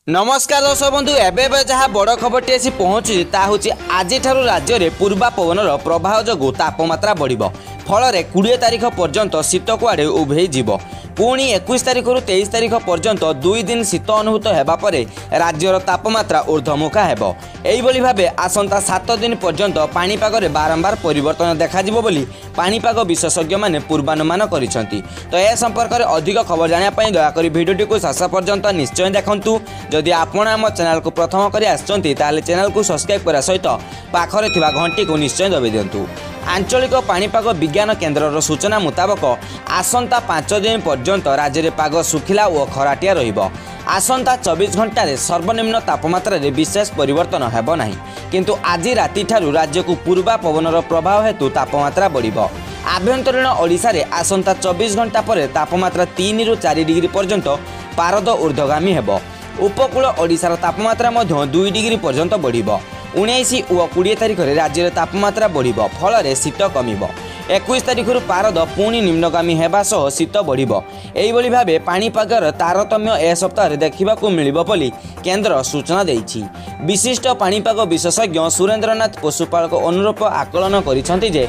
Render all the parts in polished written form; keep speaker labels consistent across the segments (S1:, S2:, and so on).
S1: नमस्कार दर्शक बंधु एबे जहाँ बड़ खबरटी आसी पहुँची ताकि आज राज्य में पूर्वा पवनर प्रभाव जो तापमात्रा बढ़ फल 20 तारीख पर्यंत शीत कुआड़े उभे जीव पुणी 21 तारीख रु 23 तारीख पर्यंत 2 दिन शीत अनुभूत होगापर राज्यर तापमात्रा ऊर्ध्वमुखा हेब एइबोली भाबे आसंता 7 दिन पर्यंत पाणीपाग रे बारंबार परिवर्तन देखाजिबो बोली पाणीपाग विशेषज्ञ माने पूर्वानुमान करिसेंती। तो ए संपर्क में अधिक खबर जानिया पई दयाकरी भिडियोटी को शेष पर्यंत निश्चय देखंतु। जदि आपण आम चैनल को प्रथम करी आछंती ताले चैनल को सब्सक्राइब करा सहित पाखरे थिबा घंटी को निश्चय दबाई दियंतु। आंचलिक पाणीपाग विज्ञान केन्द्रर सूचना मुताबक आसंता 5 दिन पर्यंत राज्य में पाग सुखिला और खराटिया रहिबो। आसंता 24 घंटे सर्वनिम्न तापमात्रा रे विशेष परिवर्तन हेबो नाही, किंतु आज राति ठारू राज्य को पूर्वा पवनर प्रभाव हेतु तापमात्रा बढ़िबो। आभ्यंतरीण ओडिशा रे आसंता 24 घंटा पर तापमात्रा 3 रु 4 डिग्री पर्यंत पारद ऊर्ध्वगामी हेबो। उपकूल ओडिशार तापमात्रा मध्य 2 डिग्री पर्यंत बढ़िबो। 19 और 20 तारीख में राज्य में तापमात्रा बढ़िबो, फल शीत कमिबो। 21 तारीख पारद पुणी निम्नगामी हेबा सह शीत बढ़िबो। एइबोली भाबे पाणीपागर तारतम्य ए सप्ताह देखिबाकू मिलिबो बोली केन्द्र सूचना देइछि। विशिष्ट पाणीपाग विशेषज्ञ सुरेंद्रनाथ पशुपालक अनुरूप आकलन करिसेंति जे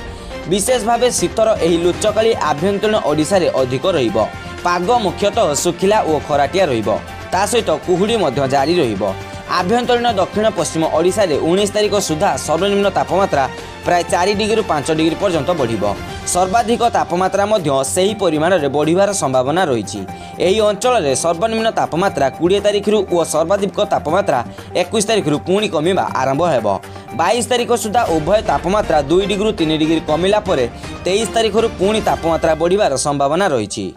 S1: विशेष भावे शीतर एही लुचकाली आभ्यंतरीण ओडिशा रे अधिक रहिबो। पाग मुख्यतः सुखिला और खराटिया रहिबो, ता सहित कुहुड़ी मध्य जारी रहिबो। आभ्यंतरीण दक्षिण पश्चिम ओडिशा रे 19 तारीख सुधा सर्वनिम्न तापमात्रा प्राय 4 डिग्री 5 डिग्री पर्यंत बढ़िबो। सर्वाधिक तापमात्रा मध्य सही परिमाण रे बढ़िबार संभावना रहिछि। एही अंचल रे सर्वनिम्न तापमात्रा 20 तारीख रु और सर्वाधिक तापमात्रा 21 तारीख रु पुणी कमिबा आरंभ हेबो। 22 तारीख सुधा उभय तापमात्रा 2 डिग्री 3 डिग्री कमिला परे 23 तारीख रु पुणी तापमात्रा बढ़िबार संभावना रहिछि।